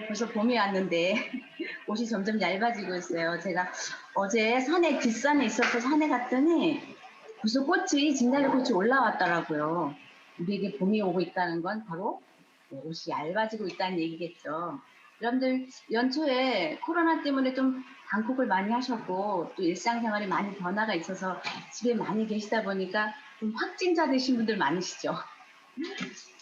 벌써 봄이 왔는데 옷이 점점 얇아지고 있어요. 제가 어제 산에 뒷산에 있어서 산에 갔더니 벌써 꽃이 진달래꽃이 올라왔더라고요. 우리에게 봄이 오고 있다는 건 바로 옷이 얇아지고 있다는 얘기겠죠. 여러분들 연초에 코로나 때문에 좀 방콕을 많이 하셨고 또 일상생활에 많이 변화가 있어서 집에 많이 계시다 보니까 좀 확진자 되신 분들 많으시죠.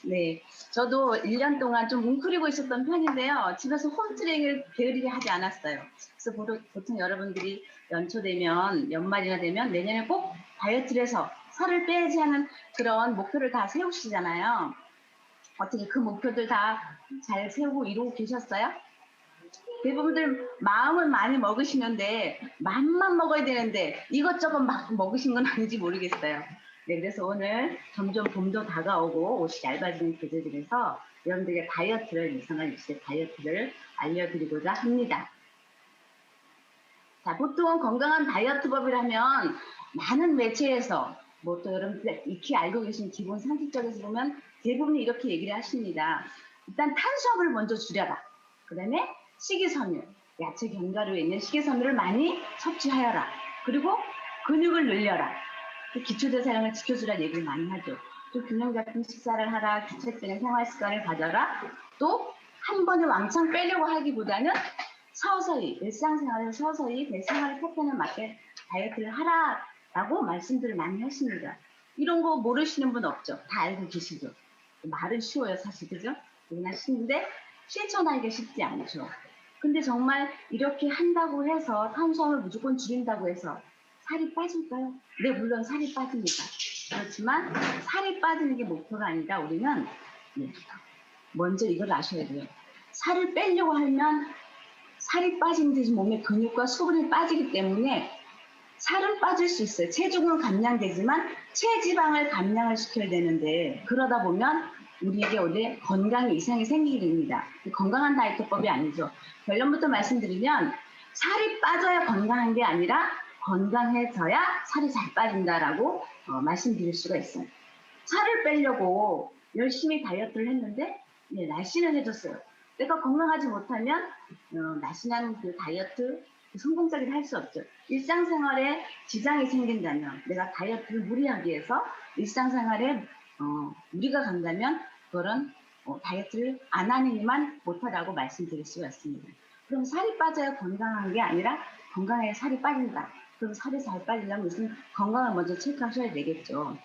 네, 저도 1년 동안 좀 뭉클이고 있었던 편인데요. 집에서 홈트레이닝을 게으르게 하지 않았어요. 그래서 보통 여러분들이 연초 되면, 연말이나 되면 내년에 꼭 다이어트를 해서 살을 빼야지 하는 그런 목표를 다 세우시잖아요. 어떻게 그 목표들 다 잘 세우고 이루고 계셨어요? 대부분들 마음은 많이 먹으시는데 맘만 먹어야 되는데 이것저것 막 먹으신 건 아닌지 모르겠어요. 네, 그래서 오늘 점점 봄도 다가오고 옷이 얇아지는 계절이라서 여러분들에게 다이어트를 일상을 유지의 다이어트를 알려드리고자 합니다. 자, 보통 건강한 다이어트법이라면 많은 매체에서 뭐 또 여러분들 익히 알고 계신 기본 상식적에서 보면 대부분이 이렇게 얘기를 하십니다. 일단 탄수화물을 먼저 줄여라. 그 다음에 식이섬유, 야채 견과류에 있는 식이섬유를 많이 섭취하여라. 그리고 근육을 늘려라. 기초대사량을 지켜주라 얘기를 많이 하죠. 또 균형 잡힌 식사를 하라. 규칙적인 생활 습관을 가져라. 또 한 번에 왕창 빼려고 하기보다는 서서히 일상생활에서 서서히 내 생활 패턴에 맞게 다이어트를 하라라고 말씀들을 많이 하십니다. 이런 거 모르시는 분 없죠? 다 알고 계시죠? 말은 쉬워요, 사실, 그죠? 누구나 쉬운데 실천하기가 쉽지 않죠. 근데 정말 이렇게 한다고 해서 탄수화물 무조건 줄인다고 해서 살이 빠질까요? 네, 물론 살이 빠집니다. 그렇지만 살이 빠지는 게 목표가 아니라 우리는 먼저 이걸 아셔야 돼요. 살을 빼려고 하면 살이 빠지는 듯이 몸에 근육과 수분이 빠지기 때문에 살은 빠질 수 있어요. 체중은 감량되지만 체지방을 감량을 시켜야 되는데 그러다 보면 우리에게 원래 건강에 이상이 생기게 됩니다. 건강한 다이어트법이 아니죠. 결론부터 말씀드리면 살이 빠져야 건강한 게 아니라 건강해져야 살이 잘 빠진다라고 말씀드릴 수가 있어요. 살을 빼려고 열심히 다이어트를 했는데 날씬은 해졌어요. 내가 건강하지 못하면 날씬한 그 다이어트 성공적이라 할 수 없죠. 일상생활에 지장이 생긴다면 내가 다이어트를 무리하기 위해서 일상생활에 무리가 간다면 그거는 다이어트를 안 하니만 못하다고 말씀드릴 수가 있습니다. 그럼 살이 빠져야 건강한 게 아니라 건강해야 살이 빠진다. 그럼 살이 잘 빠지려면 무슨 건강을 먼저 체크하셔야 되겠죠.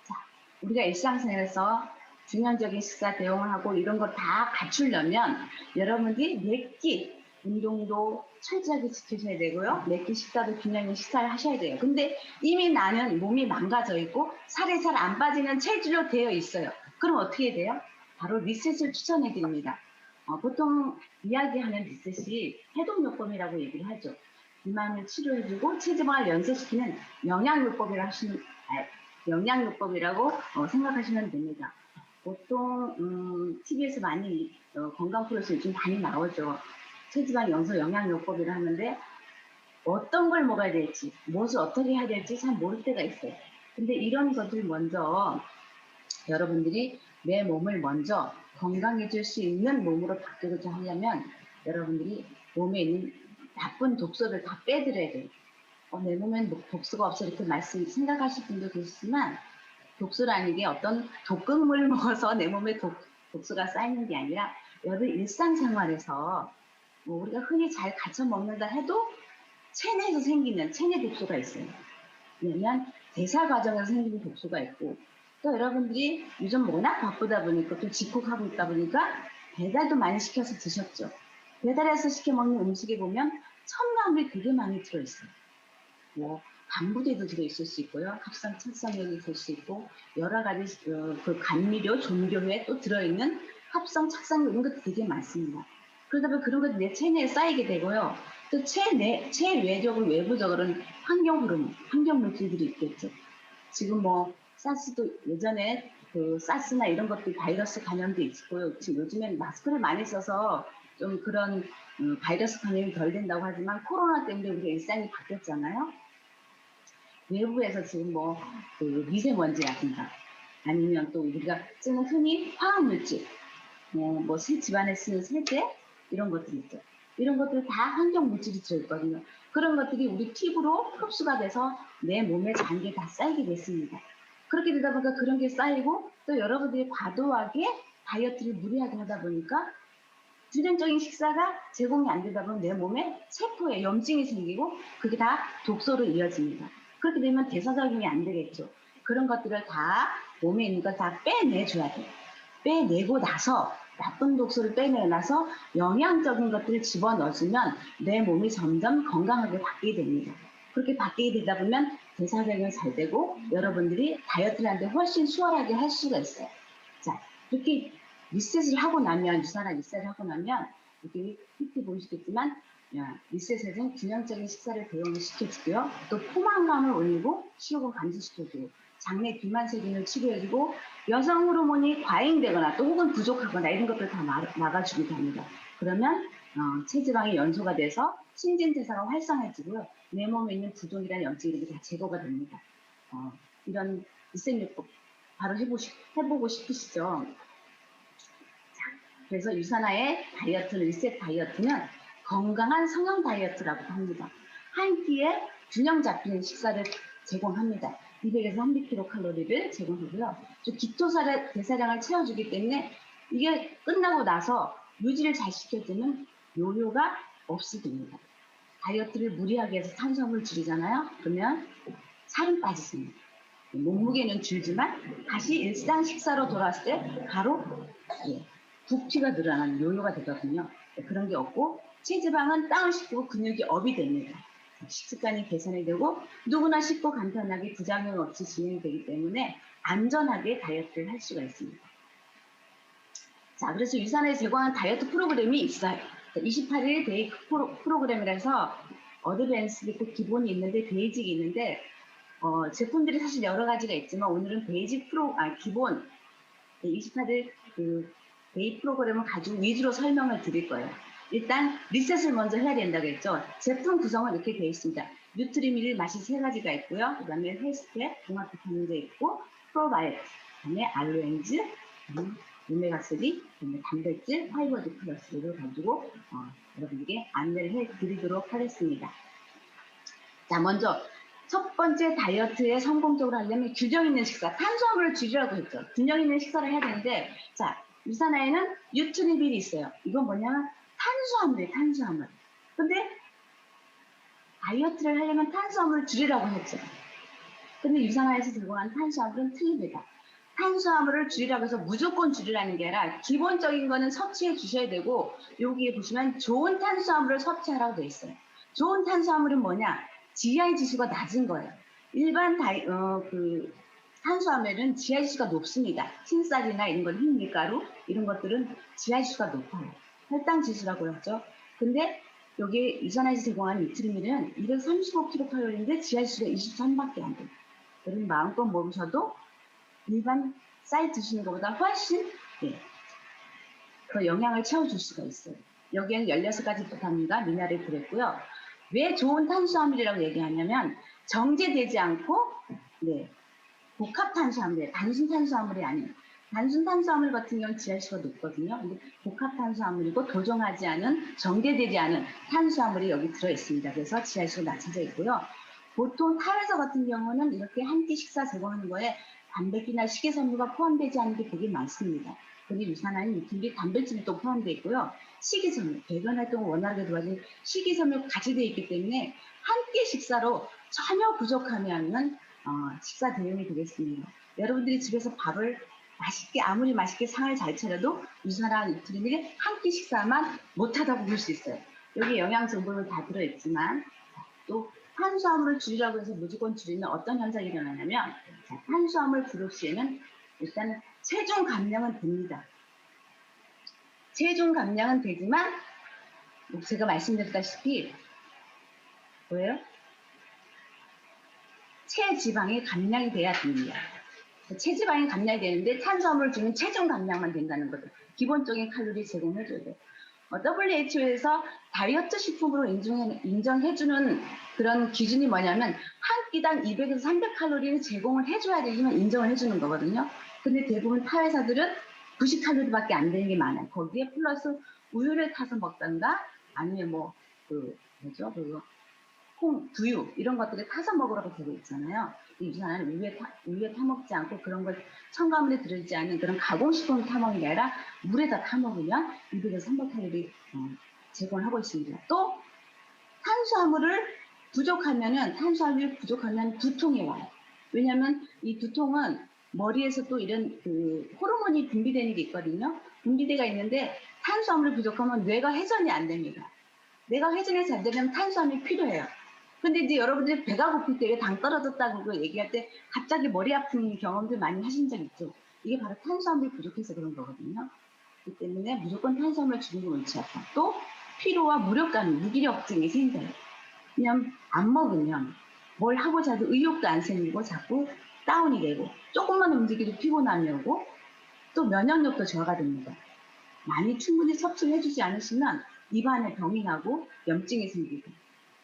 자, 우리가 일상생활에서 중요적인 식사 대용을 하고 이런 거 다 갖추려면 여러분들이 몇 끼 운동도 철저하게 지키셔야 되고요. 몇 끼 식사도 균형 있는 식사를 하셔야 돼요. 근데 이미 나는 몸이 망가져 있고 살이 잘 안 빠지는 체질로 되어 있어요. 그럼 어떻게 돼요? 바로 리셋을 추천해 드립니다. 보통 이야기하는 리셋이 해독요법이라고 얘기를 하죠. 비만을 치료해주고 체지방을 연소시키는 영양요법이라고 생각하시면 됩니다. 보통 TV에서 많이 건강 프로에서 요즘 많이 나오죠. 체지방 연소 영양요법이라 하는데 어떤 걸 먹어야 될지, 무엇을 어떻게 해야 될지 잘 모를 때가 있어요. 근데 이런 것들 먼저 여러분들이 내 몸을 먼저 건강해질 수 있는 몸으로 바꾸고자 하려면 여러분들이 몸에 있는 나쁜 독소를 다 빼드려야 돼요. 내 몸엔 독소가 없어 이렇게 생각하실 분도 계시지만 독소라는 게 어떤 독극물을 먹어서 내 몸에 독소가 쌓이는 게 아니라 여러분 일상생활에서 우리가 흔히 잘 갖춰 먹는다 해도 체내에서 생기는 체내 독소가 있어요. 왜냐면 대사 과정에서 생기는 독소가 있고 또 여러분들이 요즘 워낙 바쁘다 보니까 또 집콕하고 있다 보니까 배달도 많이 시켜서 드셨죠. 배달해서 시켜 먹는 음식에 보면 첨가물이 되게 많이 들어있어요. 간부대도 들어있을 수 있고요. 합성 찰성액이 될 수 있고 여러 가지 그 감미료, 조미료에 또 들어있는 합성 착상료 이런 것도 되게 많습니다. 그러다 보면 그런 것들이 내 체내에 쌓이게 되고요. 또 체외적으로 외부적으로는 환경 흐름, 환경 물질들이 있겠죠. 지금 사스도 예전에 그 사스나 이런 것들 바이러스 감염도 있고요. 지금 요즘엔 마스크를 많이 써서 좀 그런 바이러스 감염이 덜 된다고 하지만 코로나 때문에 우리가 일상이 바뀌었잖아요. 외부에서 지금 그 미세먼지라든가 아니면 또 우리가 쓰는 흔히 화학물질 새 집안에 쓰는 세제 이런 것들 있죠. 이런 것들 다 환경 물질이 들어있거든요. 그런 것들이 우리 피부로 흡수가 돼서 내 몸에 장기에 다 쌓이게 됐습니다. 그렇게 되다 보니까 그런 게 쌓이고 또 여러분들이 과도하게 다이어트를 무리하게 하다 보니까 균형적인 식사가 제공이 안 되다 보면 내 몸에 세포에 염증이 생기고 그게 다 독소로 이어집니다. 그렇게 되면 대사작용이 안 되겠죠. 그런 것들을 다 몸에 있는 걸 다 빼내줘야 돼요. 빼내고 나서 나쁜 독소를 빼내놔서 영양적인 것들을 집어넣어주면 내 몸이 점점 건강하게 바뀌게 됩니다. 그렇게 바뀌게 되다 보면 대사작용이 잘 되고 여러분들이 다이어트를 하는데 훨씬 수월하게 할 수가 있어요. 자, 이렇게 리셋을 하고 나면, 유산화 리셋을 하고 나면, 여기 PT 보시겠지만, 리셋에는 균형적인 식사를 대용을 시켜주고요. 또 포만감을 올리고, 식욕을 감소시켜주고, 장내 비만 세균을 치료해주고, 여성 호르몬이 과잉되거나 또 혹은 부족하거나 이런 것들 다 막아주기도 합니다. 그러면 체지방이 연소가 돼서 신진대사가 활성화해지고요. 내 몸에 있는 부종이나 염증이 이렇게 다 제거가 됩니다. 이런 리셋요법 바로 해보고 싶으시죠? 그래서 유산화의 다이어트, 리셋 다이어트는 건강한 성형 다이어트라고 합니다. 한 끼에 균형 잡힌 식사를 제공합니다. 200에서 300kcal 제공하고요. 기토 대사량을 채워주기 때문에 이게 끝나고 나서 유지를 잘 시켜주면 요요가 없이 됩니다. 다이어트를 무리하게 해서 탄수화물을 줄이잖아요. 그러면 살은 빠지습니다. 몸무게는 줄지만 다시 일상 식사로 돌아왔을 때 바로 부피가 늘어나는 요요가 되거든요. 그런 게 없고 체지방은 다운시키고 근육이 업이 됩니다. 식습관이 개선이 되고 누구나 쉽고 간편하게 부작용 없이 진행이 되기 때문에 안전하게 다이어트를 할 수가 있습니다. 자, 그래서 유산에 제공하는 다이어트 프로그램이 있어요. 28일 데이 프로그램이라서 어드밴스도 있고 기본이 있는데 베이직이 있는데 제품들이 사실 여러 가지가 있지만 오늘은 베이직 기본 28일 데이 프로그램을 가지고 위주로 설명을 드릴 거예요. 일단 리셋을 먼저 해야 된다고 했죠. 제품 구성은 이렇게 되어 있습니다. 뉴트리밀 맛이 3가지가 있고요. 그 다음에 헬스팩, 종합 비타민제 있고 프로바이오틱, 그 다음에 알로엔즈, 오메가3, 그다음에 단백질, 파이버드 플러스를 가지고 여러분에게 안내를 해드리도록 하겠습니다. 자, 먼저 첫 번째 다이어트에 성공적으로 하려면 균형 있는 식사, 탄수화물을 줄이라고 했죠. 균형 있는 식사를 해야 되는데, 자, 유산화에는 뉴트리밀이 있어요. 이건 뭐냐면 탄수화물이에요, 탄수화물. 근데 다이어트를 하려면 탄수화물을 줄이라고 했죠. 근데 유산화에서 제공한 탄수화물은 틀립니다. 탄수화물을 줄이라고 해서 무조건 줄이라는 게 아니라 기본적인 거는 섭취해 주셔야 되고 여기에 보시면 좋은 탄수화물을 섭취하라고 되어 있어요. 좋은 탄수화물은 뭐냐? GI 지수가 낮은 거예요. 일반 탄수화물은 GI 지수가 높습니다. 흰쌀이나 이런 건 흰밀가루 이런 것들은 GI 지수가 높아요. 혈당 지수라고 하죠. 근데 여기 유산화에서 제공하는 뉴트리밀은 235kcal인데 GI 지수가 23밖에 안 돼요. 여러분 마음껏 먹으셔도 일반 쌀 드시는 것보다 훨씬 더 영양을 채워줄 수가 있어요. 여기에는 16가지 비타민과 미네랄이 들었고요. 왜 좋은 탄수화물이라고 얘기하냐면 정제되지 않고 복합 탄수화물이에요. 단순 탄수화물이 아니에요. 단순 탄수화물 같은 경우는 GI수가 높거든요. 근데 복합 탄수화물이고 도정하지 않은 정제되지 않은 탄수화물이 여기 들어있습니다. 그래서 GI수가 낮춰져 있고요. 보통 타회서 같은 경우는 이렇게 한 끼 식사 제공하는 거에 단백질이나 식이섬유가 포함되지 않은 게 되게 많습니다. 근데 유산화는 뉴트리밀 단백질도 포함되어 있고요. 식이섬유, 배변 활동을 원활하게 도와주는 식이섬유가 같이 되어 있기 때문에 한 끼 식사로 전혀 부족하면은 식사 대용이 되겠습니다. 여러분들이 집에서 밥을 아무리 맛있게 상을 잘 차려도 유산화 뉴트리밀 한 끼 식사만 못하다고 볼 수 있어요. 여기 영양 정보는 다 들어있지만 또 탄수화물을 줄이라고 해서 무조건 줄이면 어떤 현상이 일어나냐면 탄수화물 부족 시에는 일단 체중 감량은 됩니다. 체중 감량은 되지만 제가 말씀드렸다시피 뭐예요? 체지방이 감량이 돼야 됩니다. 체지방이 감량이 되는데 탄수화물을 주면 체중 감량만 된다는 거죠. 기본적인 칼로리 제공해줘야 돼요. WHO에서 다이어트 식품으로 인정해주는 그런 기준이 뭐냐면 한 끼당 200에서 300칼로리를 제공을 해줘야 되지만 인정을 해주는 거거든요. 근데 대부분 타 회사들은 90칼로리밖에 안 되는 게 많아요. 거기에 플러스 우유를 타서 먹던가 아니면 뭐죠? 두유 이런 것들을 타서 먹으라고 되고 있잖아요. 유산은 우유에 타먹지 않고 그런 걸 첨가물에 들어있지 않은 그런 가공식품 타먹는 게 아니라 물에다 타먹으면 200에서 300칼로리 제공을 하고 있습니다. 또 탄수화물이 부족하면 두통이 와요. 왜냐하면 이 두통은 머리에서 또 이런 호르몬이 분비되는 게 있거든요. 분비대가 있는데 탄수화물이 부족하면 뇌가 회전이 안 됩니다. 뇌가 회전이 잘 되려면 탄수화물이 필요해요. 근데 이제 여러분들이 배가 고플 때 당 떨어졌다고 얘기할 때 갑자기 머리 아픈 경험들 많이 하신 적 있죠? 이게 바로 탄수화물이 부족해서 그런 거거든요. 그렇기 때문에 무조건 탄수화물 주는 거 옳지 않다. 또 피로와 무력감, 무기력증이 생겨요. 그냥 안 먹으면 뭘 하고자 해도 의욕도 안 생기고 자꾸 다운이 되고 조금만 움직여도 피곤함이 오고 또 면역력도 저하가 됩니다. 많이 충분히 섭취를 해주지 않으시면 입안에 병이 나고 염증이 생기고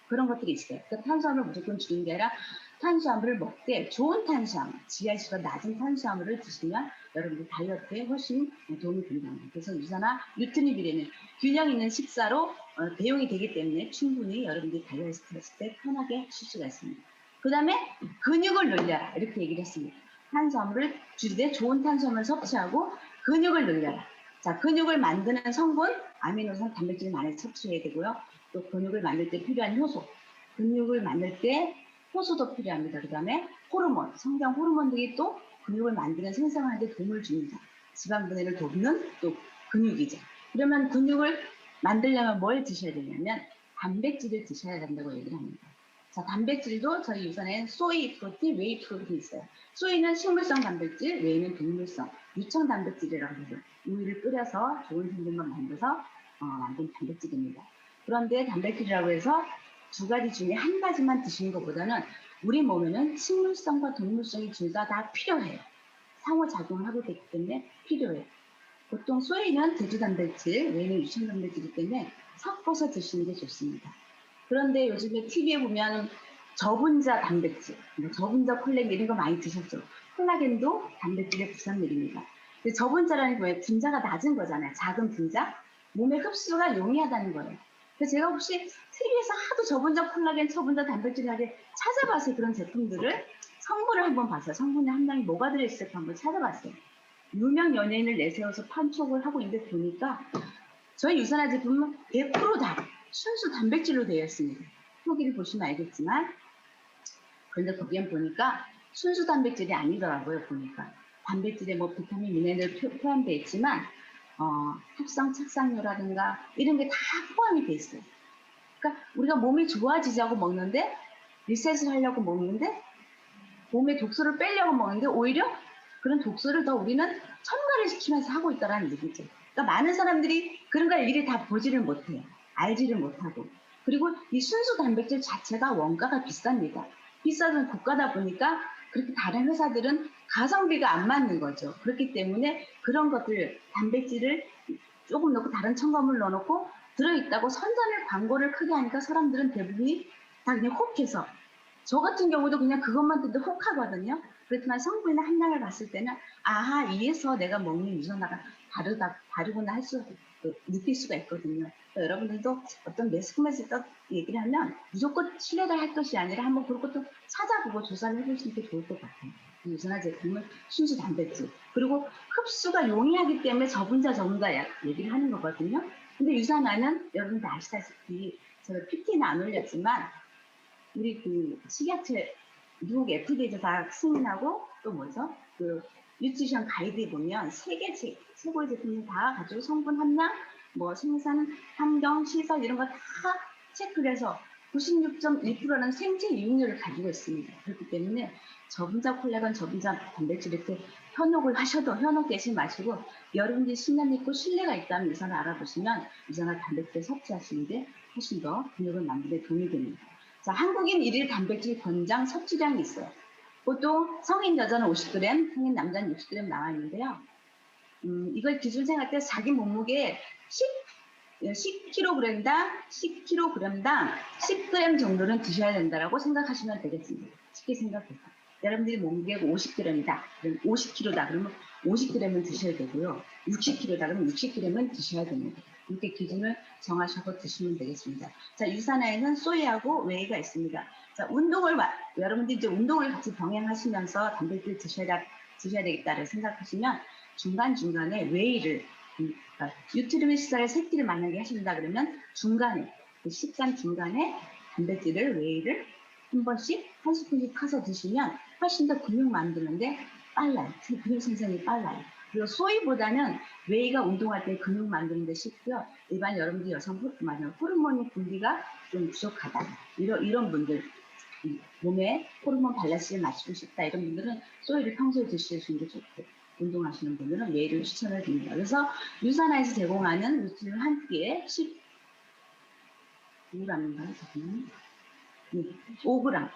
그런 것들이 있어요. 그러니까 탄수화물을 무조건 주는 게 아니라 탄수화물을 먹되 좋은 탄수화물, GIC가 낮은 탄수화물을 드시면 여러분들 다이어트에 훨씬 도움이 된다. 그래서 유산화 뉴트리 비례는 균형 있는 식사로 배용이 되기 때문에 충분히 여러분들이 다이어트 했을 때 편하게 하실 수가 있습니다. 그 다음에 근육을 늘려라 이렇게 얘기를 했습니다. 탄수화물을 줄이되 좋은 탄수화물을 섭취하고 근육을 늘려라. 자, 근육을 만드는 성분, 아미노산, 단백질을 많이 섭취해야 되고요. 또 근육을 만들 때 필요한 효소, 근육을 만들 때 효소도 필요합니다. 그 다음에 호르몬, 성장 호르몬들이 또 근육을 만드는 생성하는 데 도움을 줍니다. 지방 분해를 돕는 또 근육이죠. 그러면 근육을 만들려면 뭘 드셔야 되냐면 단백질을 드셔야 된다고 얘기를 합니다. 자, 단백질도 저희 유산에는 소이 프로틴, 웨이 프로틴이 있어요. 소이는 식물성 단백질, 웨이는 동물성, 유청 단백질이라고 해서 우유를 끓여서 좋은 성분만 만들어서 만든 단백질입니다. 그런데 단백질이라고 해서 두 가지 중에 한 가지만 드시는 것보다는 우리 몸에는 식물성과 동물성이 둘 다 필요해요. 상호작용을 하고 있기 때문에 필요해요. 보통 소이는 제주 단백질, 웨이는 유청 단백질이기 때문에 섞어서 드시는 게 좋습니다. 그런데 요즘에 TV에 보면 저분자 단백질, 저분자 콜라겐 이런 거 많이 드셨죠? 콜라겐도 단백질의 부산물입니다. 저분자라는 게 뭐예요? 분자가 낮은 거잖아요. 작은 분자. 몸의 흡수가 용이하다는 거예요. 그래서 제가 혹시 TV에서 하도 저분자 콜라겐, 저분자 단백질하게 찾아봤어요. 그런 제품들을. 성분을 한번 봤어요. 성분의 함량이 뭐가 들어있을까 한번 찾아봤어요. 유명 연예인을 내세워서 판촉을 하고 있는데 보니까 저희 유산화 제품은 100%다 순수 단백질로 되어 있습니다. 후기를 보시면 알겠지만 그런데 거기엔 보니까 순수 단백질이 아니더라고요. 보니까 단백질에 뭐 비타민, 미네랄 포함되어 있지만 합성 착상료라든가 이런 게 다 포함이 돼 있어요. 그러니까 우리가 몸이 좋아지자고 먹는데 리셋을 하려고 먹는데 몸에 독소를 빼려고 먹는데 오히려 그런 독소를 더 우리는 첨가를 시키면서 하고 있다는 얘기죠. 그러니까 많은 사람들이 그런 걸 일일이 다 보지를 못해요. 알지를 못하고. 그리고 이 순수 단백질 자체가 원가가 비쌉니다. 비싸던 국가다 보니까 그렇게 다른 회사들은 가성비가 안 맞는 거죠. 그렇기 때문에 그런 것들 단백질을 조금 넣고 다른 첨가물 넣어놓고 들어있다고 선전을 광고를 크게 하니까 사람들은 대부분이 다 그냥 혹해서 저 같은 경우도 그냥 그것만 듣도 혹하거든요. 그렇지만 성분이나 함량을 봤을 때는 아하 이에서 내가 먹는 유산화가 다르구나 느낄 수가 있거든요. 그러니까 여러분들도 어떤 매스컴에서 얘기를 하면 무조건 신뢰를 할 것이 아니라 한번 그런 것도 찾아보고 조사를 해보시는 게 좋을 것 같아요. 유산화 제품은 순수 단백질 그리고 흡수가 용이하기 때문에 저분자 얘기를 하는 거거든요. 근데 유산화는 여러분들 아시다시피 제가 PT는 안 올렸지만 우리 식약처 미국 FDA에서 다 승인하고 또 뭐죠? 뉴트리션 가이드에 보면 최고의 제품을 다 가지고 성분 함량, 뭐 생산, 환경, 시설 이런 거 다 체크를 해서 96.1%는 생체 이용률을 가지고 있습니다. 그렇기 때문에 저분자 콜라겐, 저분자 단백질 이렇게 현혹되지 마시고 여러분들이 신뢰 있고 신뢰가 있다면 유산을 알아보시면 유산화 단백질 섭취하시는데 훨씬 더 근육을 만드는 데 도움이 됩니다. 자, 한국인 일일 단백질 권장 섭취량이 있어요. 보통 성인 여자는 50g, 성인 남자는 60g 나와 있는데요. 이걸 기준 생각할 때 자기 몸무게 10kg당 10g 정도는 드셔야 된다고 생각하시면 되겠습니다. 쉽게 생각해서. 여러분들이 몸무게가 50g이다. 그럼 50kg다. 그러면 50g은 드셔야 되고요. 60kg다 그러면 60g은 드셔야 됩니다. 이렇게 기준을 정하셔서 드시면 되겠습니다. 자, 유산화에는 소이하고 웨이가 있습니다. 자, 여러분들이 이제 운동을 같이 병행하시면서 단백질 드셔야 되겠다를 생각하시면 중간중간에 웨이를, 그러니까 유트리미 식사를 3끼를 만약에 하신다 그러면 중간에, 그 식단 중간에 단백질을, 웨이를 한 번씩, 한 스푼씩 타서 드시면 훨씬 더 근육 만드는데 빨라요. 근육 생성이 빨라요. 그리고 소이보다는 웨이가 운동할 때 근육 만드는데 쉽고요. 일반 여러분들 호르몬 분비가 좀 부족하다. 이런 분들, 몸에 호르몬 밸런스를 맞추고 싶다. 이런 분들은 소이를 평소에 드실 수 있는 게 좋고, 운동하시는 분들은 웨이를 추천을 드립니다. 그래서 유산화에서 제공하는 루틴 한 끼에 15g인가요? 5g,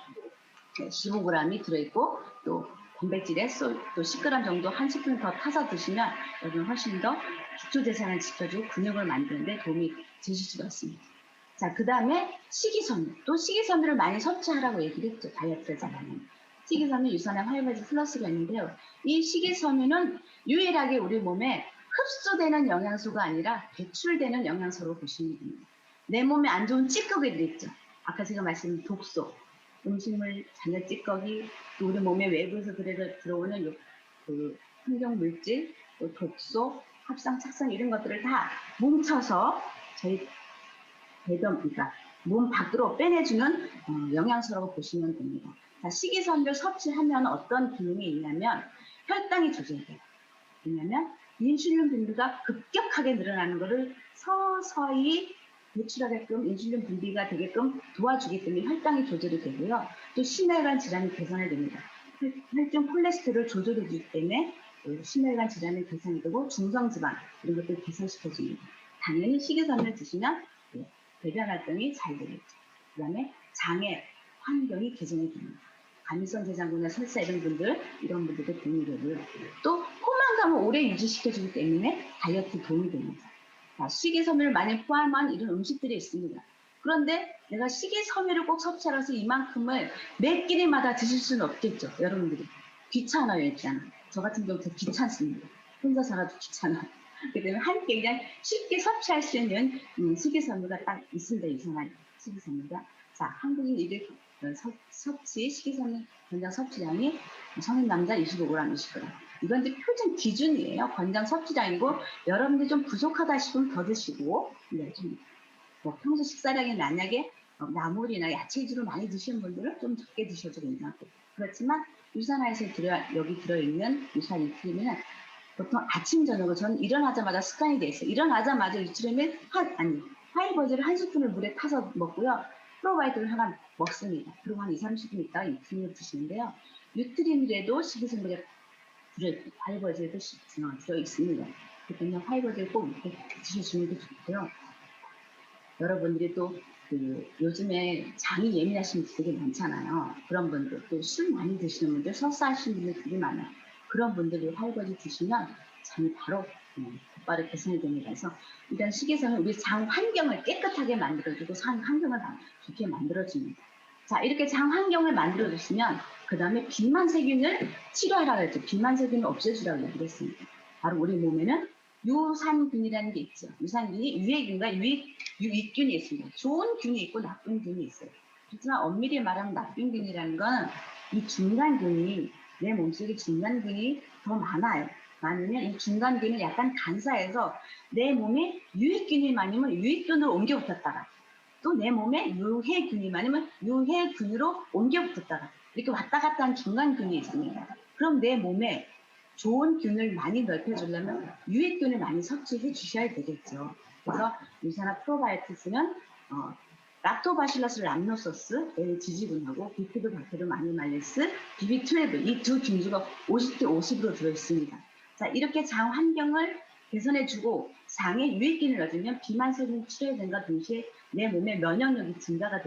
15g이 들어있고, 또 단백질에 또 10g 정도 한 스푼 더 타서 드시면 여러분 훨씬 더 기초대사를 지켜주고 근육을 만드는데 도움이 되실 수가 있습니다. 자, 그 다음에 식이섬유. 또 식이섬유를 많이 섭취하라고 얘기를 했죠. 다이어트를 잘하면. 식이섬유, 유산화, 화이버즈 플러스가 있는데요. 이 식이섬유는 유일하게 우리 몸에 흡수되는 영양소가 아니라 배출되는 영양소로 보시면 됩니다. 내 몸에 안 좋은 찌꺼기들 있죠. 아까 제가 말씀드린 독소, 음식물 잔여 찌꺼기, 또 우리 몸에 외부에서 들어오는 그 환경 물질, 또 독소, 합성, 착성 이런 것들을 다 뭉쳐서 저희 그러니까 몸 밖으로 빼내주는 영양소라고 보시면 됩니다. 자, 식이섬유를 섭취하면 어떤 기능이 있냐면 혈당이 조절돼요. 왜냐하면 인슐린 분비가 급격하게 늘어나는 것을 서서히 배출하게끔 인슐린 분비가 되게끔 도와주기 때문에 혈당이 조절이 되고요. 또 심혈관 질환이 개선이 됩니다. 혈중 콜레스테롤 조절해 주기 때문에 심혈관 질환이 개선이 되고 중성지방 이런 것들 개선시켜줍니다. 당연히 식이섬유를 드시면 배변 활동이 잘 되겠죠. 그 다음에 장의 환경이 개선이 됩니다. 감염성 대장균이나 설사 이런 분들도 도움이 되고요. 또 포만감을 오래 유지시켜주기 때문에 다이어트 도움이 됩니다. 자, 식이섬유를 많이 포함한 이런 음식들이 있습니다. 그런데 내가 식이섬유를 꼭 섭취하라서 이만큼을 몇 끼니마다 드실 수는 없겠죠. 여러분들이 귀찮아요 일단. 저 같은 경우 되게 귀찮습니다. 혼자 살아도 귀찮아요. 그렇기 때문에 한 끼 그냥 쉽게 섭취할 수 있는 식이섬유가 딱 있습니다. 유산한 식이섬유가. 자, 한국인 일일 섭취 식이섬유 권장 섭취량이 성인 남자 25g, 20g. 이건 이제 표준 기준이에요. 권장 섭취량이고 여러분들 좀 부족하다 싶으면 더 드시고, 뭐 평소 식사량이 만약에 나물이나 야채 위주로 많이 드시는 분들은 좀 적게 드셔도 괜찮고, 그렇지만 유산화에서 여기 들어있는 유산 유트리민은 보통 아침 저녁을 저는 일어나자마자 습관이 돼 있어요. 일어나자마자 유트리민 화이버즈를 한 스푼을 물에 타서 먹고요. 프로바이오틱을 하나 먹습니다. 그리고 한 20-30분 있다가 유트리민을 드시는데요. 유트리민에도 식이섬유가 화이버즈에도 들어 있습니다. 그렇기 때문에 화이버즈를 꼭 이렇게 드셔주는 게 좋고요. 여러분들이 또 요즘에 장이 예민하신 분들 되게 많잖아요. 그런 분들, 또 술 많이 드시는 분들, 설사하시는 분들 되게 많아요. 그런 분들이 화이버즈 드시면 장이 바로 곧바로 개선이 됩니다. 그래서 일단 식이섬유 우리 장 환경을 깨끗하게 만들어주고 장 환경을 좋게 만들어줍니다. 자, 이렇게 장 환경을 만들어주시면 그 다음에 비만세균을 치료하라고 했죠. 비만세균을 없애주라고 얘기했습니다. 바로 우리 몸에는 유산균이라는 게 있죠. 유산균이 유해균과 유익균이 있습니다. 좋은 균이 있고 나쁜 균이 있어요. 그렇지만 엄밀히 말하면 나쁜 균이라는 건 이 중간균이 내 몸속에 중간균이 더 많으면 이 중간균이 약간 간사해서 내 몸에 유익균이 많으면 유익균으로 옮겨 붙었다가 또 내 몸에 유해균이 많으면 유해균으로 옮겨 붙었다가 이렇게 왔다 갔다 하는 중간균이 있습니다. 그럼 내 몸에 좋은 균을 많이 넓혀주려면 유해균을 많이 섭취해 주셔야 되겠죠. 그래서 유산화 프로바이오틱스는 락토바실러스 람노소스, 지지균하고 비피도박테르 마니말리스, BB12 이 두 균주가 50대 50으로 들어있습니다. 자, 이렇게 장 환경을 개선해주고 장에 유익균을 넣어주면 비만세균 치료된과 동시에 내 몸의 면역력이 증가가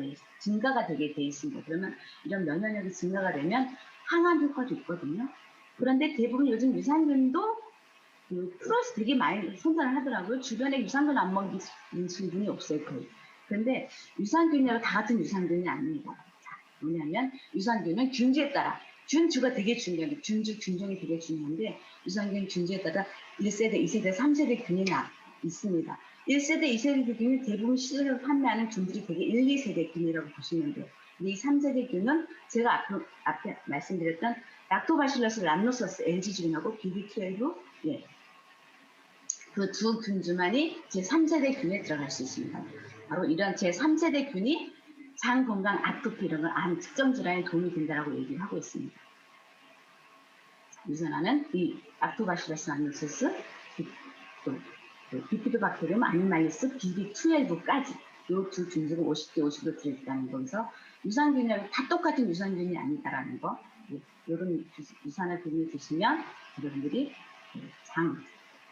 되게 돼 있습니다. 그러면 이런 면역력이 증가가 되면 항암 효과도 있거든요. 그런데 대부분 요즘 유산균도 플러스 되게 많이 생산을 하더라고요. 주변에 유산균 안 먹는 분이 없어요, 거의. 그런데 유산균이라고 다 같은 유산균이 아닙니다. 자, 뭐냐면 유산균은 균주에 따라 균주가 되게 중요해요. 균주, 균종이 되게 중요한데 유산균 균주에 따라 1세대, 2세대, 3세대 균이 있습니다. 1세대, 2세대 균이 대부분 시중에서 판매하는 균들이 되게 1, 2세대 균이라고 보시면 돼요. 이 3세대 균은 제가 앞에 말씀드렸던 락토바실러스 람노소스 LG균하고 BB12 예, 그 두 균주만이 제3세대 균에 들어갈 수 있습니다. 바로 이런 제3세대 균이 장 건강, 아토피 이런 걸 암 특정 질환에 도움이 된다고 얘기를 하고 있습니다. 유전하는 이 락토바실러스 람노소스, 또 비피도박테리움, 아니말리스, BB12까지 이 두 균주가 50대 50도 들어있다는 거에서 유산균이라고 다 똑같은 유산균이 아니다라는 거. 이런 유산화 균을 드시면 여러분들이 장,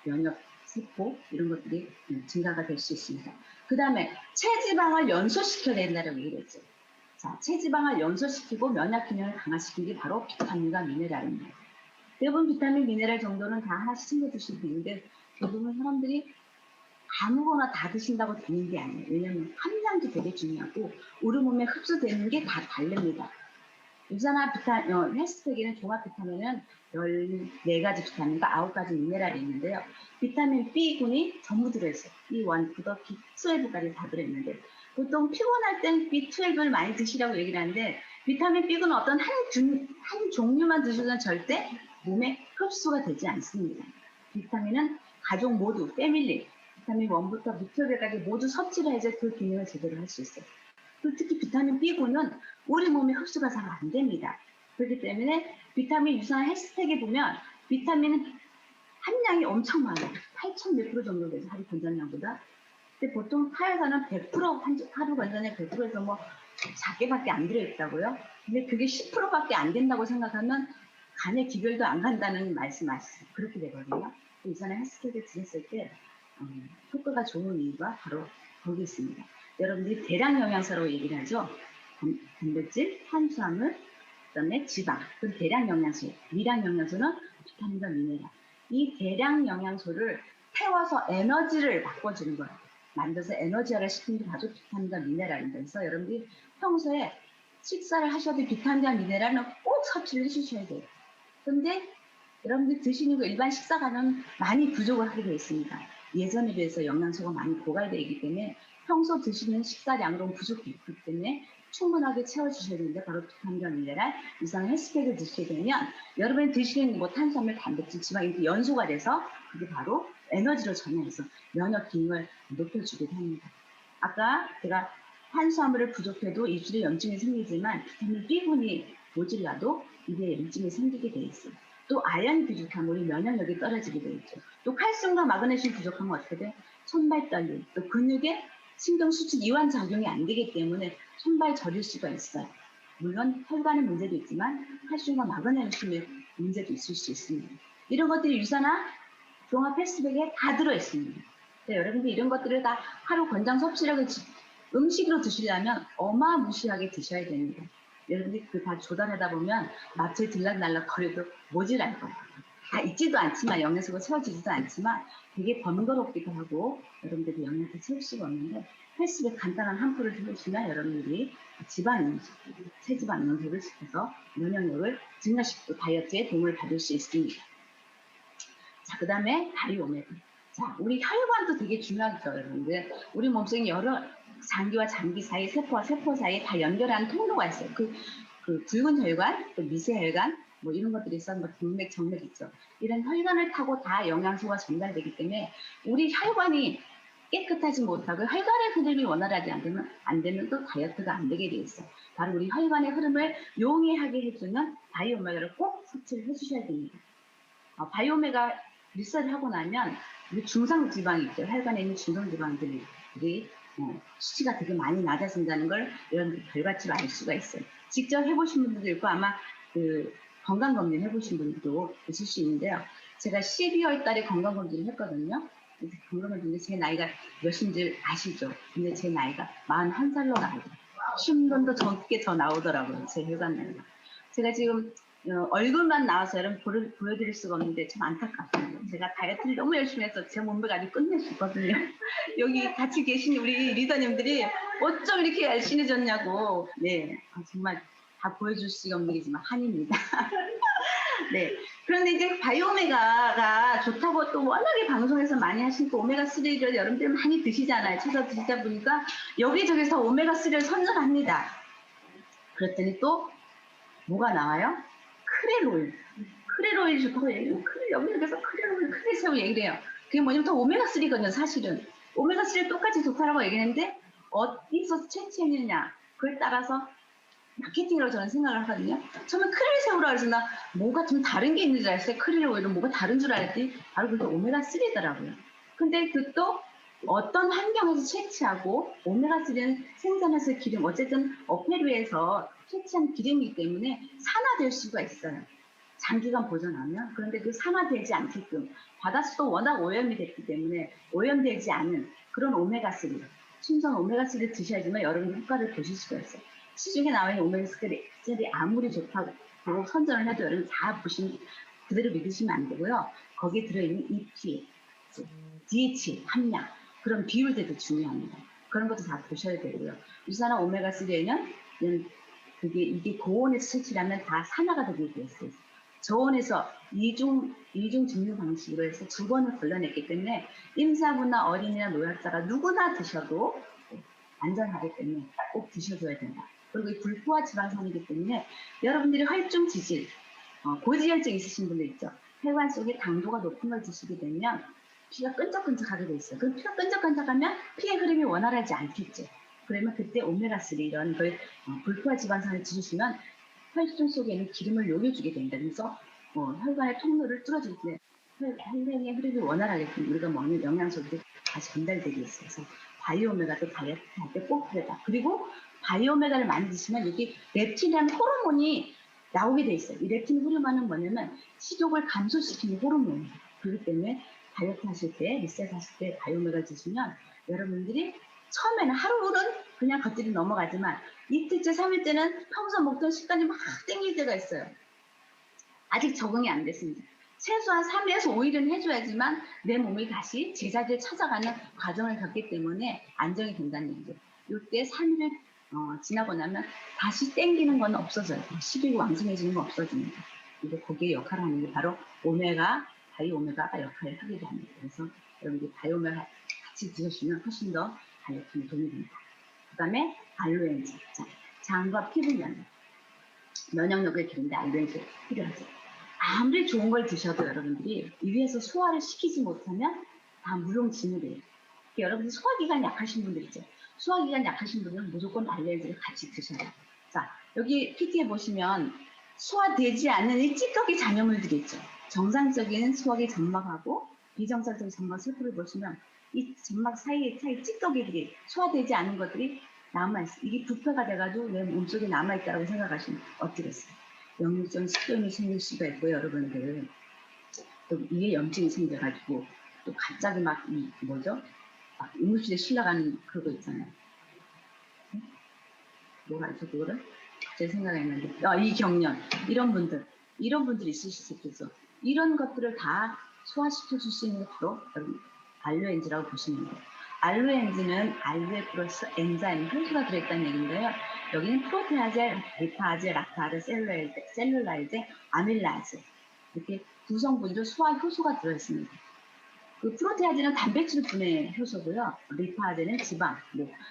면역, 세포 이런 것들이 증가가 될 수 있습니다. 그 다음에 체지방을 연소시켜야 된다고 얘기했죠. 자, 체지방을 연소시키고 면역 기능을 강화시키는 게 바로 비타민과 미네랄입니다. 대부분 비타민, 미네랄 정도는 다 하나씩 챙겨 드시면 되는데 대부분 사람들이 아무거나 다 드신다고 되는 게 아니에요. 왜냐하면 함량도 되게 중요하고 우리 몸에 흡수되는 게 다 다릅니다. 유산화 헬스팩에는 종합 비타민은 14가지 비타민과 9가지 미네랄이 있는데요. 비타민 B군이 전부 들어있어요. B1부터 B12까지 다 들어있는데 보통 피곤할 땐 B12를 많이 드시라고 얘기를 하는데 비타민 B군은 어떤 한 종류만 드셔서는 절대 몸에 흡수가 되지 않습니다. 비타민은 가족 모두, 패밀리, 비타민 1부터 B12까지 모두 섭취를 해서 그 기능을 제대로 할 수 있어요. 특히 비타민 B군은 우리 몸에 흡수가 잘 안 됩니다. 그렇기 때문에 비타민 유산화 헬스팩에 보면 비타민 함량이 엄청 많아요. 8,000 몇 프로 정도 돼서 하루 권장량보다. 근데 보통 하여간은 100% 하루 권장량 100%에서 뭐 작게밖에 안 들어있다고요. 근데 그게 10%밖에 안 된다고 생각하면 간에 기별도 안 간다는 말씀 그렇게 되거든요. 유산화 헬스팩을 드셨을 때 효과가 좋은 이유가 바로 거기 있습니다. 여러분들이 대량 영양소라고 얘기를 하죠. 단백질, 탄수화물, 그다음에 지방, 그 대량 영양소, 미량 영양소는 비타민과 미네랄. 이 대량 영양소를 태워서 에너지를 바꿔주는 거예요. 만들어서 에너지화를 시키는 게 바로 비타민과 미네랄입니다. 그래서 여러분들이 평소에 식사를 하셔도 비타민과 미네랄은 꼭 섭취를 해주셔야 돼요. 그런데 여러분들 드시는 거 일반 식사가는 많이 부족을 하게 되어 있습니다. 예전에 비해서 영양소가 많이 고갈되어 있기 때문에 평소 드시는 식사량으로는 부족했기 때문에 충분하게 채워주셔야 되는데 바로 비타민과 미네랄, 유산화 헬스팩을 드시게 되면 여러분이 드시는 뭐 탄수화물, 단백질, 지방이 이렇게 연소가 돼서 그게 바로 에너지로 전환해서 면역 기능을 높여주기도 합니다. 아까 제가 탄수화물을 부족해도 입술에 염증이 생기지만 비타민 B군이 모질라도 입에 염증이 생기게 돼 있어요. 또 아연이 부족하면 우리 면역력이 떨어지게 되어 있죠. 또 칼슘과 마그네슘 부족하면 어떻게 돼? 손발 떨림, 또 근육에 신경 수축 이완 작용이 안 되기 때문에 손발 저릴 수가 있어요. 물론 혈관의 문제도 있지만 칼슘과 마그네슘의 문제도 있을 수 있습니다. 이런 것들이 유산화 종합 헬스백에 다 들어있습니다. 여러분들 이런 것들을 다 하루 권장 섭취량을 음식으로 드시려면 어마무시하게 드셔야 됩니다. 여러분들이 그 다 조달하다 보면 마트에 들락날락 거리도 모질랄 거예요. 다 있지도 않지만 영양소가 채워지지도 않지만 되게 번거롭기도 하고 여러분들이 영양소 채울 수가 없는데 헬스백 간단한 한 포를 해주시면 여러분들이 지방 인식, 체지방 인식을 시켜서 면역력을 증가시키고 다이어트에 도움을 받을 수 있습니다. 자, 그 다음에 바이오메가. 자, 우리 혈관도 되게 중요하죠, 여러분들. 우리 몸속에 여러 장기와 장기 사이, 세포와 세포 사이에 다 연결하는 통로가 있어요. 그 굵은 혈관, 또 미세혈관, 뭐 이런 것들이 있어서 뭐 동맥, 정맥 있죠. 이런 혈관을 타고 다 영양소가 전달되기 때문에 우리 혈관이 깨끗하지 못하고 혈관의 흐름이 원활하지 안 되면 또 다이어트가 안 되게 돼 있어요. 바로 우리 혈관의 흐름을 용이하게 해주는 바이오메가를 꼭 섭취를 해주셔야 됩니다. 바이오메가 리셋을 하고 나면 우리 중상지방이 있죠. 혈관에 있는 중상지방들이 수치가 되게 많이 낮아진다는 걸 이런 결과치로 알 수가 있어요. 직접 해보신 분들도 있고 아마 건강검진 해보신 분들도 있을 수 있는데요. 제가 12월 달에 건강검진을 했거든요. 건강검진인데 제 나이가 몇인지 아시죠? 근데 제 나이가 41살로 나오더라고요. 10년도 넘게 더 나오더라고요. 제 혈관 나이가. 제가 지금 얼굴만 나와서 여러분 보여드릴 수가 없는데 참 안타깝습니다. 제가 다이어트를 너무 열심히 해서 제 몸매가 아주 끝내주거든요. 여기 같이 계신 우리 리더님들이 어쩜 이렇게 열심해졌냐고. 네, 정말 다 보여줄 수가 없는 얘기지만 한입니다. 네. 그런데 이제 바이오메가가 좋다고 또 워낙에 방송에서 많이 하시니까 오메가3를 여러분들 많이 드시잖아요. 찾아 드시다 보니까 여기저기서 오메가3를 선전합니다. 그랬더니 또 뭐가 나와요? 크릴 오일. 크릴 오일이 좋다고 얘기해요. 여기서 크릴 오일, 크릴 새우 얘기를 해요. 그게 뭐냐면 다 오메가3거든요, 사실은. 오메가3를 똑같이 좋다라고 얘기했는데 어디서 채취했느냐. 그걸 따라서 마케팅이라고 저는 생각을 하거든요. 처음에 크릴 새우라고 해서 나 뭐가 좀 다른 게 있는 줄 알았어요. 크릴 오일은 뭐가 다른 줄 알았더니 바로 그게 오메가3더라고요. 근데 그 또 어떤 환경에서 채취하고 오메가3는 생산해서 기름, 어쨌든 어패류에서 채취한 기름이기 때문에 산화될 수가 있어요. 장기간 보존하면. 그런데 그 산화되지 않게끔 바닷속도 워낙 오염이 됐기 때문에 오염되지 않은 그런 오메가3, 신선 오메가3를 드셔야지만 여러분이 효과를 보실 수가 있어요. 시중에 나와 있는 오메가3들이 아무리 좋다고 선전을 해도 여러분 다 보시면 그대로 믿으시면 안 되고요. 거기에 들어있는 EPA, DH 함량, 그런 비율들도 중요합니다. 그런 것도 다 보셔야 되고요. 유산화 오메가3에는 이게 고온에서 채취하면 다 산화가 되게 되어 있어요. 저온에서 이중 증류 방식으로 해서 2번을 걸러냈기 때문에 임산부나 어린이나 노약자가 누구나 드셔도 안전하기 때문에 꼭 드셔줘야 된다. 그리고 이 불포화 지방산이기 때문에 여러분들이 혈중 지질, 고지혈증 있으신 분들 있죠. 혈관 속에 당도가 높은 걸 드시게 되면 피가 끈적끈적하게 돼 있어요. 그럼 피가 끈적끈적하면 피의 흐름이 원활하지 않겠죠. 그러면 그때 오메가3 이런 걸 불포화 지방산을 드시면 혈중 속에 있는 기름을 녹여주게 됩니다. 그래서 혈관의 통로를 뚫어줄 때 혈액의 흐름이 원활하게끔 우리가 먹는 영양소들이 다시 전달되게 있어서 바이오메가도 다이어트 할 때 꼭 필요하다. 그리고 바이오메가를 많이 드시면 여기 렙틴이라는 호르몬이 나오게 돼 있어요. 이 렙틴 호르몬은 뭐냐면 식욕을 감소시키는 호르몬이에요. 그렇기 때문에 다이어트 하실 때, 리셋 하실 때 바이오메가를 드시면 여러분들이 처음에는 하루는 그냥 겉들이 넘어가지만 이틀째, 3일째는 평소 먹던 식단이 막 땡길 때가 있어요. 아직 적응이 안 됐습니다. 최소한 3일에서 5일은 해줘야지만 내 몸이 다시 제자리를 찾아가는 과정을 겪기 때문에 안정이 된다는 얘기죠. 이때 3일을 지나고 나면 다시 땡기는 건 없어져요. 식욕이 왕성해지는 건 없어집니다. 이제 거기에 역할을 하는 게 바로 바이오메가가 역할을 하기도 합니다. 그래서 여러분들 바이오메가 같이 드셔주시면 훨씬 더 다이어트에 도움이 됩니다. 그 다음에 알로엔진. 장과 피부 면역력을 기르는데 알로엔진 필요하죠. 아무리 좋은 걸 드셔도 여러분들이 이 위에서 소화를 시키지 못하면 다 무용지물이에요. 여러분들 소화기관 약하신 분들 있죠. 소화기관 약하신 분들은 무조건 알레르기를 같이 드셔야 돼요. 자, 여기 PT에 보시면 소화되지 않는 이 찌꺼기 잔여물들이 있죠. 정상적인 소화기 점막하고 비정상적인 점막 세포를 보시면 이 점막 사이에 찌꺼기들이 소화되지 않은 것들이 남아있어요. 이게 부패가 돼가지고 내 몸속에 남아있다고 생각하시면 어떻겠어요? 역류성 식도염이 생길 수가 있고 여러분들 또 이에 염증이 생겨가지고 또 갑자기 막 응급실에 실려가는 그거 있잖아요. 뭐가 있어 그거를? 제 생각이 났는데 이 경련 이런 분들 있으실 수 있겠죠. 이런 것들을 다 소화시켜 줄 수 있는 게 바로 여러분 알로엔즈라고 보시면 돼요. 알로엔즈는 알로에 플러스 엔자임 효소가 들어있다는 얘기인데요. 여기는 프로테아제, 리파아제, 락타아제, 셀룰라이제, 아밀라제 이렇게 구성분들 소화 효소가 들어있습니다. 그 프로테아제는 단백질 분해 효소고요. 리파아제는 지방,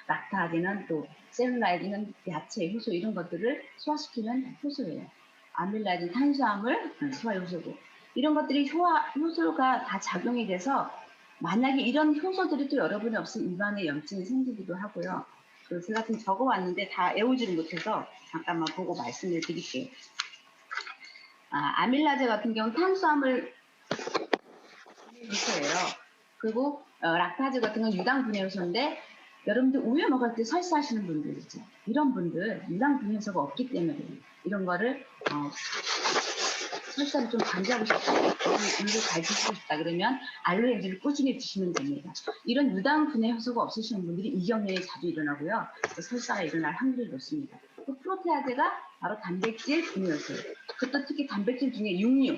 락타아제는 또 셀룰라이드는 야채 효소 이런 것들을 소화시키는 효소예요. 아밀라이드 탄수화물 소화 효소고 이런 것들이 소화 효소가 다 작용이 돼서 만약에 이런 효소들이 또 여러분이 없으면 입안에 염증이 생기기도 하고요. 그래서 제가 좀 적어왔는데 다 외우지를 못해서 잠깐만 보고 말씀을 드릴게요. 아밀라제 같은 경우는 탄수화물 효소예요. 그리고 락타제 같은 건 유당 분해 효소인데 여러분들 우유 먹을 때 설사하시는 분들 있죠. 이런 분들 유당 분해 효소가 없기 때문에 이런 거를 설사를 좀 방지하고 싶다. 우유를 잘 드시고 싶다. 그러면 알로에를 꾸준히 드시면 됩니다. 이런 유당 분해 효소가 없으신 분들이 이경련이 자주 일어나고요. 설사가 일어날 확률이 높습니다. 또 프로테아제가 바로 단백질 분해 효소예요. 그것도 특히 단백질 중에 육류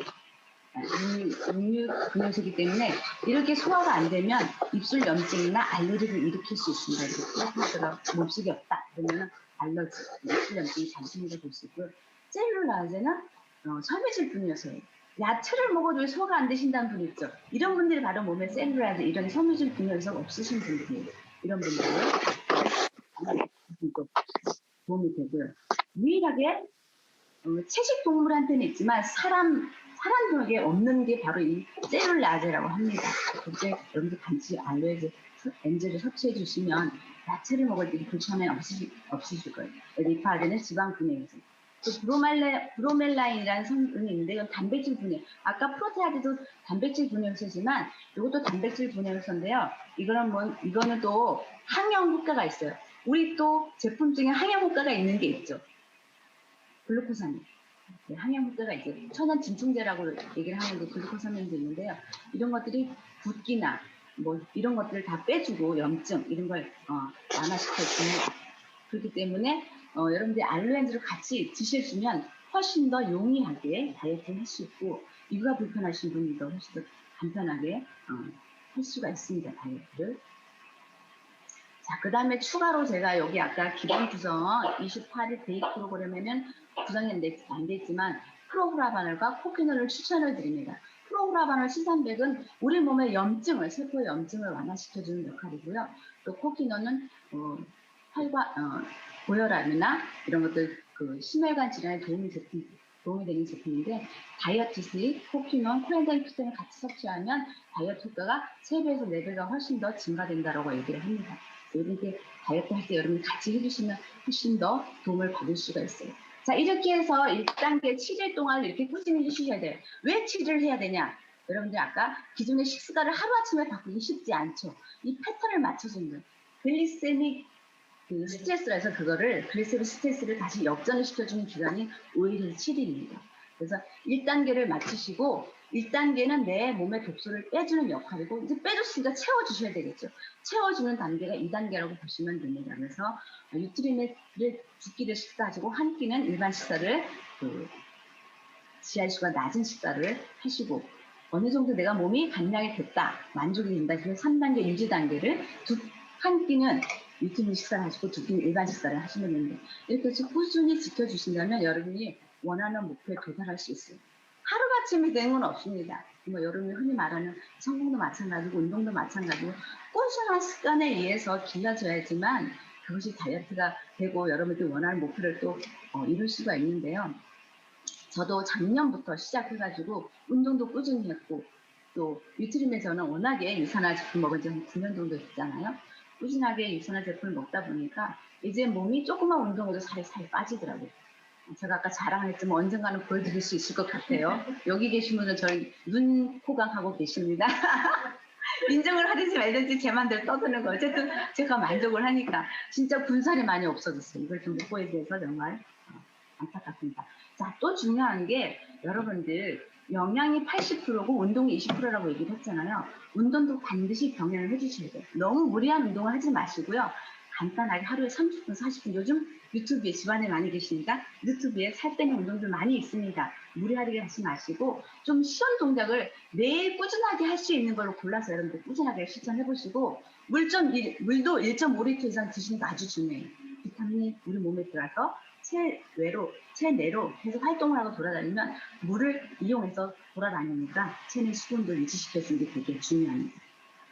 분해효소이기 때문에 이렇게 소화가 안 되면 입술 염증이나 알레르기를 일으킬 수 있습니다. 이렇게 프로테아제가 몸속에 없다. 그러면 알러지, 물질염증이 잘 생겨 볼 수 있고요. 셀룰라제는 섬유질분이어서요. 야채를 먹어도 왜 소화가 안 되신다는 분 있죠. 이런 분들이 바로 몸에 셀룰라제 이런 섬유질분이어서 없으신 분들이에요. 이런 분들은 도움이 되고요. 유일하게 채식 동물한테는 있지만 사람에게 없는 게 바로 이 셀룰라제라고 합니다. 이제 여러분들 단지 알로에제 엔젤을 섭취해 주시면 야채를 먹을 때 불편함이 없으실 거예요. 리파제는 지방 분해에서. 또 브로멜라인이라는 성분이 있는데 이건 단백질 분해. 아까 프로테아제도 단백질 분해효소지만 이것도 단백질 분해효소인데요. 이거는 또 항염 효과가 있어요. 우리 또 제품 중에 항염 효과가 있는 게 있죠. 글루코사민. 네, 항염 효과가 이제 천연 진통제라고 얘기를 하는데 글루코사민도 있는데요. 이런 것들이 붓기나 뭐 이런 것들을 다 빼주고 염증 이런 걸 완화시켜줍니다. 그렇기 때문에 여러분들이 알로엔즈를 같이 드셔주면 훨씬 더 용이하게 다이어트를 할 수 있고 이가 불편하신 분들도 훨씬 더 간편하게 할 수가 있습니다. 다이어트를. 자, 그 다음에 추가로 제가 여기 아까 기본 구성 28일 데이트 프로그램에는 구성이 안 돼 있지만 프로후라바놀과 코퀴놀을 추천을 드립니다. 프로후라바놀 C300은 우리 몸의 염증을, 세포의 염증을 완화시켜주는 역할이고요. 또 코퀴놀은 고혈압이나 이런 것들 심혈관 질환에 도움이 되는 제품인데 다이어트 시 코퀴놀, 코엔자임 Q10을 같이 섭취하면 다이어트 효과가 3배에서 4배가 훨씬 더 증가된다고 얘기를 합니다. 이렇게 다이어트 할 때 여러분이 같이 해주시면 훨씬 더 도움을 받을 수가 있어요. 자, 이렇게 해서 1단계 7일 동안 이렇게 꾸준히 해주셔야 돼요. 왜 7일을 해야 되냐? 여러분들 아까 기존의 식습관을 하루아침에 바꾸기 쉽지 않죠. 이 패턴을 맞춰주는 거예요. 글리세믹 스트레스라서 글리세믹 스트레스를 다시 역전을 시켜주는 기간이 5일에서 7일입니다. 그래서 1단계를 마치시고 1단계는 내 몸의 독소를 빼주는 역할이고 이제 빼줬으니까 채워주셔야 되겠죠. 채워주는 단계가 2단계라고 보시면 됩니다. 그래서 유트린을 2끼를 식사하시고 한 끼는 일반 식사를 GI수가 낮은 식사를 하시고 어느 정도 내가 몸이 감량이 됐다, 만족이 된다. 그래서 3단계 유지 단계를 한 끼는 유트린 식사를 하시고 2끼는 일반 식사를 하시면 됩니다. 이렇게 해서 꾸준히 지켜주신다면 여러분이 원하는 목표에 도달할 수 있어요. 하루아침이 되는 건 없습니다. 뭐 여러분이 흔히 말하는 성공도 마찬가지고 운동도 마찬가지고 꾸준한 습관에 의해서 길러져야지만 그것이 다이어트가 되고 여러분들이 원하는 목표를 또 이룰 수가 있는데요. 저도 작년부터 시작해가지고 운동도 꾸준히 했고 또 유트림에서는 워낙에 유산화 제품 먹은 지 한 9년 정도 됐잖아요. 꾸준하게 유산화 제품을 먹다 보니까 이제 몸이 조금만 운동해도 살이 빠지더라고요. 제가 아까 자랑했지만 언젠가는 보여드릴 수 있을 것 같아요. 여기 계신 분은 저희 눈 호강하고 계십니다. 인정을 하든지 말든지 제 맘대로 떠드는 거. 어쨌든 제가 만족을 하니까 진짜 군살이 많이 없어졌어요. 이걸 좀 못 보여드려서 정말 안타깝습니다. 자, 또 중요한 게 여러분들 영양이 80%고 운동이 20%라고 얘기를 했잖아요. 운동도 반드시 병행을 해주셔야 돼요. 너무 무리한 운동을 하지 마시고요. 간단하게 하루에 30분, 40분 요즘 유튜브에 집안에 많이 계시니까 유튜브에 살 빼는 운동들 많이 있습니다. 무리하게 하지 마시고 좀 쉬운 동작을 매일 꾸준하게 할 수 있는 걸로 골라서 여러분들 꾸준하게 실천해 보시고 물도 1.5리터 이상 드시는 거 아주 중요해요. 비타민이 우리 몸에 들어가서 체내로 계속 활동을 하고 돌아다니면 물을 이용해서 돌아다니니까 체내 수분도 유지시켜주는 게 되게 중요합니다.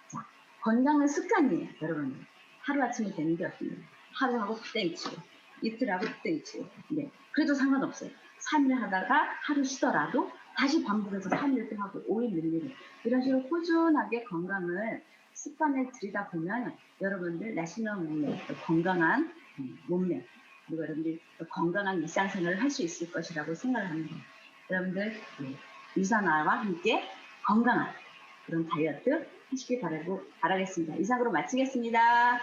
자, 건강은 습관이에요, 여러분. 하루아침에 되는 게 없습니다. 하루하고 땡치고 이틀하고 땡치고 네, 그래도 상관없어요. 3일 하다가 하루 쉬더라도 다시 반복해서 3일 또 하고 5일 늘리고 이런 식으로 꾸준하게 건강을 습관을 들이다 보면 여러분들 날씬한 몸매, 건강한 몸매 그리고 여러분들이 건강한 일상생활을 할 수 있을 것이라고 생각을 합니다. 여러분들 유산화와 함께 건강한 그런 다이어트 하시길 바라겠습니다. 이상으로 마치겠습니다.